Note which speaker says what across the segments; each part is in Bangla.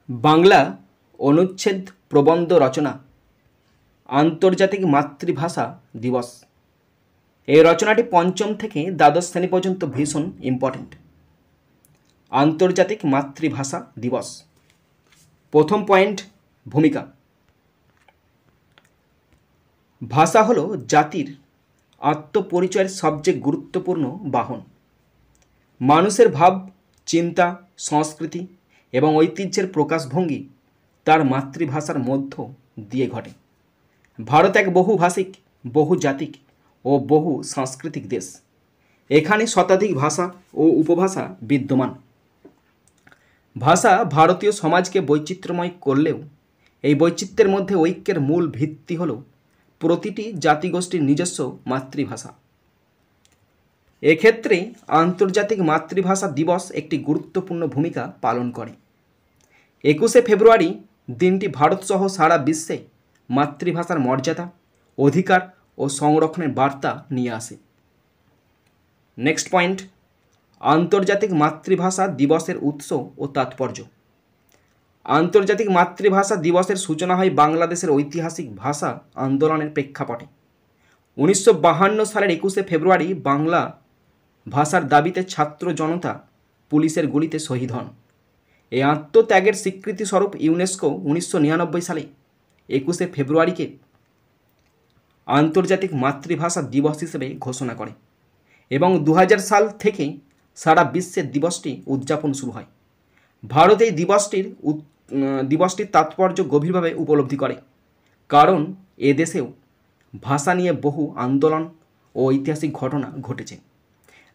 Speaker 1: বাংলা অনুচ্ছেদ প্রবন্ধ রচনা আন্তর্জাতিক মাতৃভাষা দিবস। এই রচনাটি পঞ্চম থেকে দ্বাদশ শ্রেণী পর্যন্ত ভীষণ ইম্পর্টেন্ট। আন্তর্জাতিক মাতৃভাষা দিবস। প্রথম পয়েন্ট, ভূমিকা। ভাষা হলো জাতির আত্মপরিচয়ের সবচেয়ে গুরুত্বপূর্ণ বাহন। মানুষের ভাব, চিন্তা, সংস্কৃতি এবং ঐতিহ্যের প্রকাশভঙ্গি তার মাতৃভাষার মধ্য দিয়ে ঘটে। ভারত এক বহুভাষিক, বহুজাতিক ও বহু সাংস্কৃতিক দেশ। এখানে শতাধিক ভাষা ও উপভাষা বিদ্যমান। ভাষা ভারতীয় সমাজকে বৈচিত্র্যময় করলেও এই বৈচিত্র্যের মধ্যে ঐক্যের মূল ভিত্তি হল প্রতিটি জাতিগোষ্ঠীর নিজস্ব মাতৃভাষা। এক্ষেত্রে আন্তর্জাতিক মাতৃভাষা দিবস একটি গুরুত্বপূর্ণ ভূমিকা পালন করে। 21শে ফেব্রুয়ারি দিনটি ভারতসহ সারা বিশ্বে মাতৃভাষার মর্যাদা, অধিকার ও সংরক্ষণের বার্তা নিয়ে আসে। নেক্সট পয়েন্ট, আন্তর্জাতিক মাতৃভাষা দিবসের উৎস ও তাৎপর্য। আন্তর্জাতিক মাতৃভাষা দিবসের সূচনা হয় বাংলাদেশের ঐতিহাসিক ভাষা আন্দোলনের প্রেক্ষাপটে। 1952 সালের 21শে ফেব্রুয়ারি বাংলা ভাষার দাবিতে ছাত্র জনতা পুলিশের গুলিতে শহীদ হন। এই আত্মত্যাগের স্বীকৃতিস্বরূপ ইউনেস্কো 1999 সালে 21শে ফেব্রুয়ারিকে আন্তর্জাতিক মাতৃভাষা দিবস হিসেবে ঘোষণা করে এবং 2000 সাল থেকে সারা বিশ্বে দিবসটি উদযাপন শুরু হয়। ভারত এই দিবসটির তাৎপর্য গভীরভাবে উপলব্ধি করে, কারণ এদেশেও ভাষা নিয়ে বহু আন্দোলন ও ঐতিহাসিক ঘটনা ঘটেছে,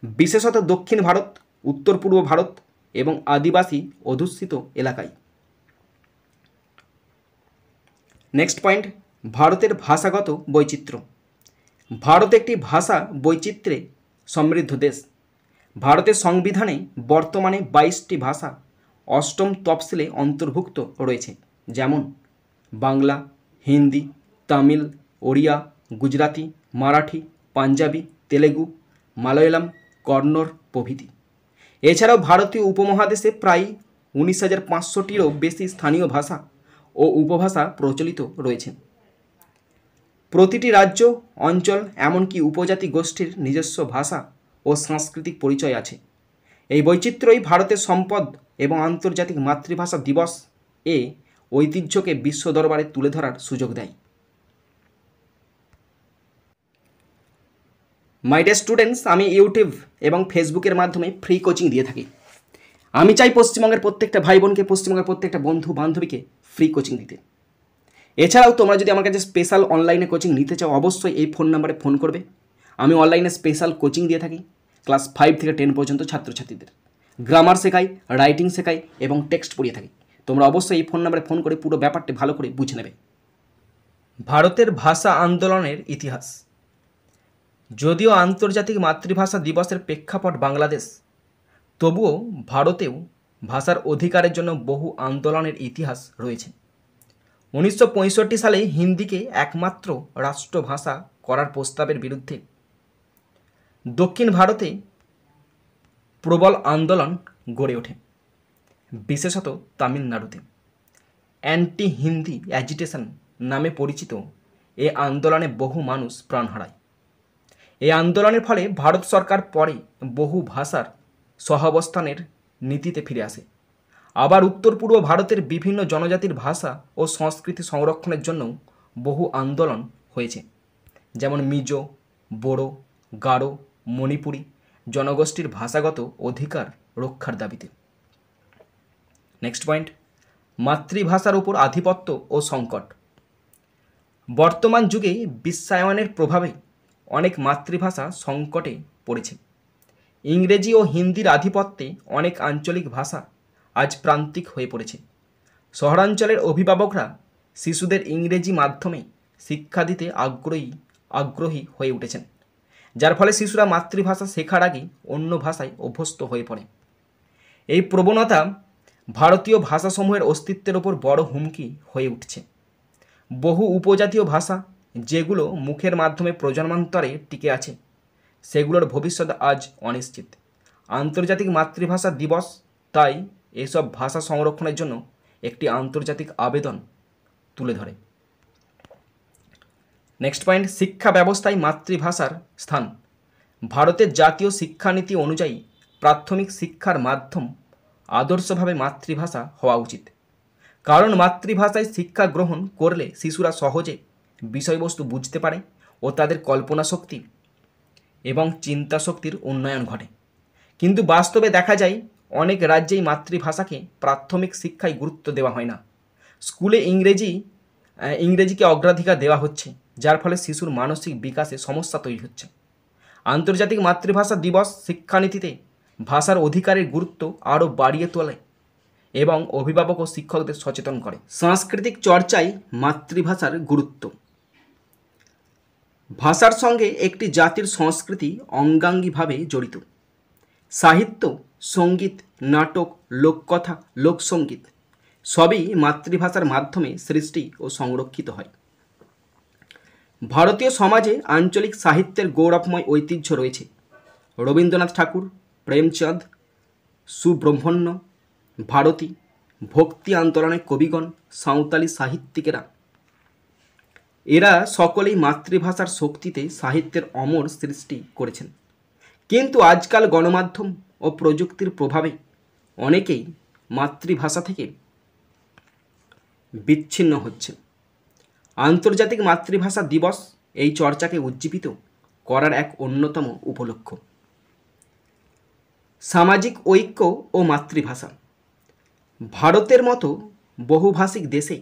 Speaker 1: বিশেষত দক্ষিণ ভারত, উত্তর পূর্ব ভারত এবং আদিবাসী অধ্যুষিত এলাকায়। নেক্সট পয়েন্ট, ভারতের ভাষাগত বৈচিত্র্য। ভারত একটি ভাষা বৈচিত্র্যে সমৃদ্ধ দেশ। ভারতের সংবিধানে বর্তমানে 22টি ভাষা অষ্টম তফসিলে অন্তর্ভুক্ত রয়েছে, যেমন বাংলা, হিন্দি, তামিল, ওড়িয়া, গুজরাটি, মারাঠি, পাঞ্জাবি, তেলেগু, মালয়ালম, কন্নড় প্রভৃতি। এছাড়াও ভারতীয় উপমহাদেশে প্রায় 19,500টিরও বেশি স্থানীয় ভাষা ও উপভাষা প্রচলিত রয়েছে। প্রতিটি রাজ্য, অঞ্চল, এমনকি উপজাতি গোষ্ঠীর নিজস্ব ভাষা ও সাংস্কৃতিক পরিচয় আছে। এই বৈচিত্র্যই ভারতের সম্পদ এবং আন্তর্জাতিক মাতৃভাষা দিবস ঐতিহ্যকে বিশ্ব দরবারে তুলে ধরার সুযোগ দেয়। মাই ডিয়ার স্টুডেন্টস, আমি ইউটিউব এবং ফেসবুকের মাধ্যমে ফ্রি কোচিং দিয়ে থাকি। আমি চাই পশ্চিমবঙ্গের প্রত্যেকটা ভাই বোনকে, পশ্চিমবঙ্গের প্রত্যেকটা বন্ধু বান্ধবীকে ফ্রি কোচিং দিতে। এছাড়াও তোমরা যদি আমার কাছে স্পেশাল অনলাইনে কোচিং নিতে চাও, অবশ্যই এই ফোন নাম্বারে ফোন করবে। আমি অনলাইনে স্পেশাল কোচিং দিয়ে থাকি ক্লাস 5 থেকে 10 পর্যন্ত ছাত্রছাত্রীদের। গ্রামার শেখাই, রাইটিং শেখাই এবং টেক্সট পড়িয়ে থাকি। তোমরা অবশ্যই এই ফোন নাম্বারে ফোন করে পুরো ব্যাপারটি ভালো করে বুঝে নেবে। ভারতের ভাষা আন্দোলনের ইতিহাস। যদিও আন্তর্জাতিক মাতৃভাষা দিবসের প্রেক্ষাপট বাংলাদেশ, তবুও ভারতেও ভাষার অধিকারের জন্য বহু আন্দোলনের ইতিহাস রয়েছে। 1965 সালে হিন্দিকে একমাত্র রাষ্ট্রভাষা করার প্রস্তাবের বিরুদ্ধে দক্ষিণ ভারতে প্রবল আন্দোলন গড়ে ওঠে, বিশেষত তামিলনাড়ুতে। অ্যান্টি হিন্দি অ্যাজিটেশন নামে পরিচিত এই আন্দোলনে বহু মানুষ প্রাণ হারায়। এই আন্দোলনের ফলে ভারত সরকার পরে বহু ভাষার সহাবস্থানের নীতিতে ফিরে আসে। আবার উত্তর পূর্ব ভারতের বিভিন্ন জনজাতির ভাষা ও সংস্কৃতি সংরক্ষণের জন্য বহু আন্দোলন হয়েছে, যেমন মিজো, বোড়ো, গারো, মণিপুরী জনগোষ্ঠীর ভাষাগত অধিকার রক্ষার দাবিতে। নেক্সট পয়েন্ট, মাতৃভাষার উপর আধিপত্য ও সংকট। বর্তমান যুগে বিশ্বায়নের প্রভাবে অনেক মাতৃভাষা সংকটে পড়েছে। ইংরেজি ও হিন্দির আধিপত্যে অনেক আঞ্চলিক ভাষা আজ প্রান্তিক হয়ে পড়েছে। শহরাঞ্চলের অভিভাবকরা শিশুদের ইংরেজি মাধ্যমে শিক্ষা দিতে আগ্রহী হয়ে উঠেছেন, যার ফলে শিশুরা মাতৃভাষা শেখার আগে অন্য ভাষায় অভ্যস্ত হয়ে পড়ে। এই প্রবণতা ভারতীয় ভাষাসমূহের অস্তিত্বের ওপর বড় হুমকি হয়ে উঠছে। বহু উপজাতীয় ভাষা, যেগুলো মুখের মাধ্যমে প্রজন্মান্তরে টিকে আছে, সেগুলোর ভবিষ্যৎ আজ অনিশ্চিত। আন্তর্জাতিক মাতৃভাষা দিবস তাই এসব ভাষা সংরক্ষণের জন্য একটি আন্তর্জাতিক আবেদন তুলে ধরে। নেক্সট পয়েন্ট, শিক্ষা ব্যবস্থায় মাতৃভাষার স্থান। ভারতের জাতীয় শিক্ষানীতি অনুযায়ী প্রাথমিক শিক্ষার মাধ্যম আদর্শভাবে মাতৃভাষা হওয়া উচিত, কারণ মাতৃভাষায় শিক্ষা গ্রহণ করলে শিশুরা সহজে বিষয়বস্তু বুঝতে পারে ও তাদের কল্পনা শক্তি এবং চিন্তা শক্তির উন্নয়ন ঘটে। কিন্তু বাস্তবে দেখা যায় অনেক রাজ্যেই মাতৃভাষাকে প্রাথমিক শিক্ষায় গুরুত্ব দেওয়া হয় না। স্কুলে ইংরেজিকে অগ্রাধিকার দেওয়া হচ্ছে, যার ফলে শিশুর মানসিক বিকাশে সমস্যা তৈরি হচ্ছে। আন্তর্জাতিক মাতৃভাষা দিবস শিক্ষানীতিতে ভাষার অধিকারের গুরুত্ব আরও বাড়িয়ে তোলে এবং অভিভাবক ও শিক্ষকদের সচেতন করে। সাংস্কৃতিক চর্চায় মাতৃভাষার গুরুত্ব। ভাষার সঙ্গে একটি জাতির সংস্কৃতি অঙ্গাঙ্গিভাবে জড়িত। সাহিত্য, সঙ্গীত, নাটক, লোককথা, লোকসঙ্গীত সবই মাতৃভাষার মাধ্যমে সৃষ্টি ও সংরক্ষিত হয়। ভারতীয় সমাজে আঞ্চলিক সাহিত্যের গৌরবময় ঐতিহ্য রয়েছে। রবীন্দ্রনাথ ঠাকুর, প্রেমচাঁদ, সুব্রহ্মণ্য ভারতী, ভক্তি আন্দোলনের কবিগণ, সাঁওতালি সাহিত্যিকেরা, এরা সকলেই মাতৃভাষার শক্তিতে সাহিত্যের অমর সৃষ্টি করেছেন। কিন্তু আজকাল গণমাধ্যম ও প্রযুক্তির প্রভাবে অনেকেই মাতৃভাষা থেকে বিচ্ছিন্ন হচ্ছে। আন্তর্জাতিক মাতৃভাষা দিবস এই চর্চাকে উজ্জীবিত করার এক অন্যতম উপলক্ষ। সামাজিক ঐক্য ও মাতৃভাষা। ভারতের মতো বহুভাষিক দেশে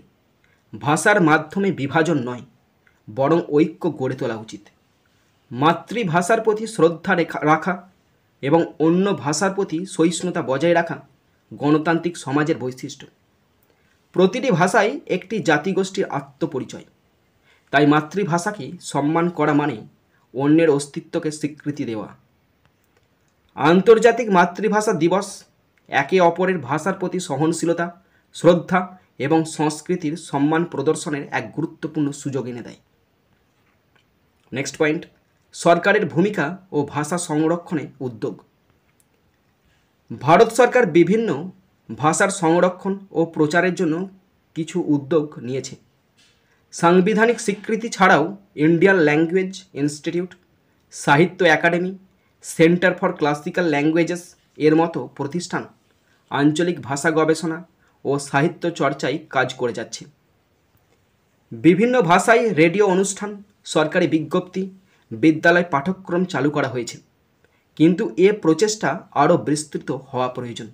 Speaker 1: ভাষার মাধ্যমে বিভাজন নয়, বরং ঐক্য গড়ে তোলা উচিত। মাতৃভাষার প্রতি শ্রদ্ধা রাখা এবং অন্য ভাষার প্রতি সহিষ্ণুতা বজায় রাখা গণতান্ত্রিক সমাজের বৈশিষ্ট্য। প্রতিটি ভাষাই একটি জাতিগোষ্ঠীর আত্মপরিচয়। তাই মাতৃভাষাকে সম্মান করা মানে অন্যের অস্তিত্বকে স্বীকৃতি দেওয়া। আন্তর্জাতিক মাতৃভাষা দিবস একে অপরের ভাষার প্রতি সহনশীলতা, শ্রদ্ধা এবং সংস্কৃতির সম্মান প্রদর্শনের এক গুরুত্বপূর্ণ সুযোগ এনে দেয়। নেক্সট পয়েন্ট, সরকারের ভূমিকা ও ভাষা সংরক্ষণে উদ্যোগ। ভারত সরকার বিভিন্ন ভাষার সংরক্ষণ ও প্রচারের জন্য কিছু উদ্যোগ নিয়েছে। সাংবিধানিক স্বীকৃতি ছাড়াও ইন্ডিয়ান ল্যাঙ্গুয়েজ ইনস্টিটিউট, সাহিত্য academy, centre for classical languages এর মতো প্রতিষ্ঠান আঞ্চলিক ভাষা গবেষণা ও সাহিত্য চর্চায় কাজ করে যাচ্ছে। বিভিন্ন ভাষায় রেডিও অনুষ্ঠান, সরকারি বিজ্ঞপ্তি, বিদ্যালয় পাঠ্যক্রম চালু করা হয়েছে, কিন্তু এ প্রচেষ্টা আরও বিস্তৃত হওয়া প্রয়োজন।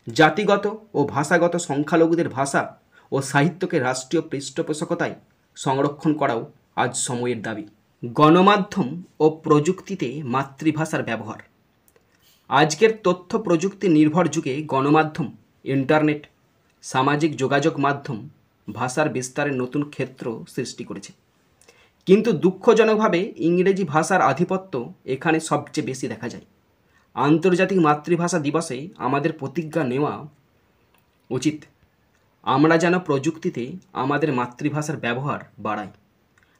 Speaker 1: জাতিগত ও ভাষাগত সংখ্যালঘুদের ভাষা ও সাহিত্যকে রাষ্ট্রীয় পৃষ্ঠপোষকতায় সংরক্ষণ করাও আজ সময়ের দাবি। গণমাধ্যম ও প্রযুক্তিতে মাতৃভাষার ব্যবহার। আজকের তথ্য প্রযুক্তি নির্ভর যুগে গণমাধ্যম, ইন্টারনেট, সামাজিক যোগাযোগ মাধ্যম ভাষার বিস্তারের নতুন ক্ষেত্র সৃষ্টি করেছে। কিন্তু দুঃখজনকভাবে ইংরেজি ভাষার আধিপত্য এখানে সবচেয়ে বেশি দেখা যায়। আন্তর্জাতিক মাতৃভাষা দিবসে আমাদের প্রতিজ্ঞা নেওয়া উচিত আমরা যেন প্রযুক্তিতে আমাদের মাতৃভাষার ব্যবহার বাড়াই।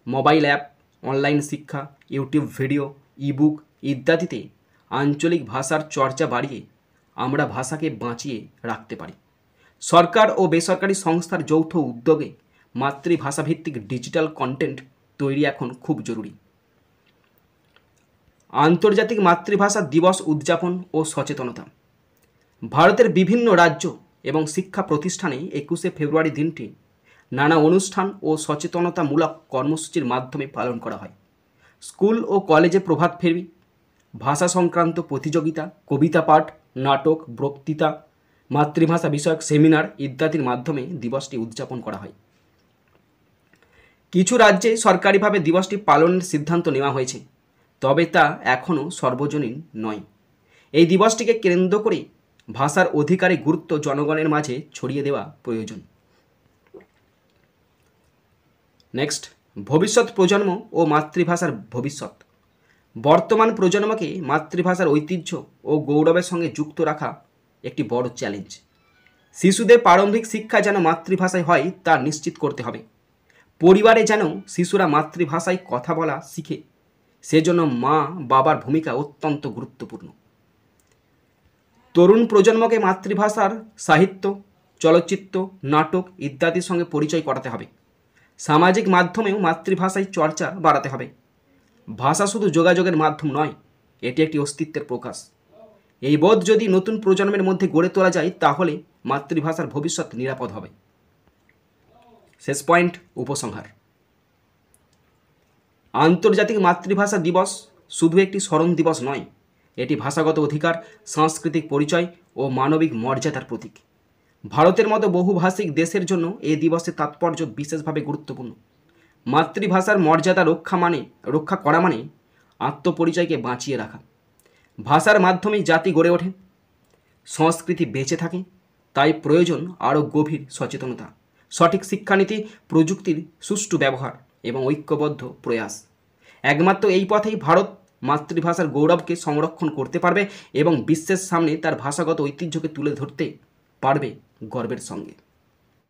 Speaker 1: মোবাইল অ্যাপ, অনলাইন শিক্ষা, ইউটিউব ভিডিও, ইবুক ইত্যাদিতে আঞ্চলিক ভাষার চর্চা বাড়িয়ে আমরা ভাষাকে বাঁচিয়ে রাখতে পারি। সরকার ও বেসরকারি সংস্থার যৌথ উদ্যোগে মাতৃভাষাভিত্তিক ডিজিটাল কন্টেন্ট তৈরি এখন খুব জরুরি। আন্তর্জাতিক মাতৃভাষা দিবস উদযাপন ও সচেতনতা। ভারতের বিভিন্ন রাজ্য এবং শিক্ষা প্রতিষ্ঠানে 21শে ফেব্রুয়ারি দিনটি নানা অনুষ্ঠান ও সচেতনতামূলক কর্মসূচির মাধ্যমে পালন করা হয়। স্কুল ও কলেজে প্রভাত ফেরি, ভাষা সংক্রান্ত প্রতিযোগিতা, কবিতা পাঠ, নাটক, বক্তৃতা, মাতৃভাষা বিষয়ক সেমিনার ইত্যাদির মাধ্যমে দিবসটি উদযাপন করা হয়। কিছু রাজ্যে সরকারিভাবে দিবসটি পালনের সিদ্ধান্ত নেওয়া হয়েছে, তবে তা এখনও সর্বজনীন নয়। এই দিবসটিকে কেন্দ্র করে ভাষার অধিকারে গুরুত্ব জনগণের মাঝে ছড়িয়ে দেওয়া প্রয়োজন। নেক্সট, ভবিষ্যৎ প্রজন্ম ও মাতৃভাষার ভবিষ্যৎ। বর্তমান প্রজন্মকে মাতৃভাষার ঐতিহ্য ও গৌরবের সঙ্গে যুক্ত রাখা একটি বড় চ্যালেঞ্জ। শিশুদের প্রারম্ভিক শিক্ষা যেন মাতৃভাষায় হয় তা নিশ্চিত করতে হবে। পরিবারে যেন শিশুরা মাতৃভাষায় কথা বলা শিখে, সেজন্য মা বাবার ভূমিকা অত্যন্ত গুরুত্বপূর্ণ। তরুণ প্রজন্মকে মাতৃভাষার সাহিত্য, চলচ্চিত্র, নাটক ইত্যাদির সঙ্গে পরিচয় করাতে হবে। সামাজিক মাধ্যমেও মাতৃভাষায় চর্চা বাড়াতে হবে। ভাষা শুধু যোগাযোগের মাধ্যম নয়, এটি একটি অস্তিত্বের প্রকাশ। এই বোধ যদি নতুন প্রজন্মের মধ্যে গড়ে তোলা যায় তাহলে মাতৃভাষার ভবিষ্যৎ নিরাপদ হবে। শেষ পয়েন্ট, উপসংহার। আন্তর্জাতিক মাতৃভাষা দিবস শুধু একটি স্মরণ দিবস নয়, এটি ভাষাগত অধিকার, সাংস্কৃতিক পরিচয় ও মানবিক মর্যাদার প্রতীক। ভারতের মতো বহুভাষিক দেশের জন্য এই দিবসের তাৎপর্য বিশেষভাবে গুরুত্বপূর্ণ। মাতৃভাষার মর্যাদা রক্ষা করা মানে আত্মপরিচয়কে বাঁচিয়ে রাখা। ভাষার মাধ্যমেই জাতি গড়ে ওঠে, সংস্কৃতি বেঁচে থাকে। তাই প্রয়োজন আরও গভীর সচেতনতা, সঠিক শিক্ষানীতি, প্রযুক্তির সুষ্ঠু ব্যবহার এবং ঐক্যবদ্ধ প্রয়াস। একমাত্র এই পথেই ভারত মাতৃভাষার গৌরবকে সংরক্ষণ করতে পারবে এবং বিশ্বের সামনে তার ভাষাগত ঐতিহ্যকে তুলে ধরতে পারবে গর্বের সঙ্গে।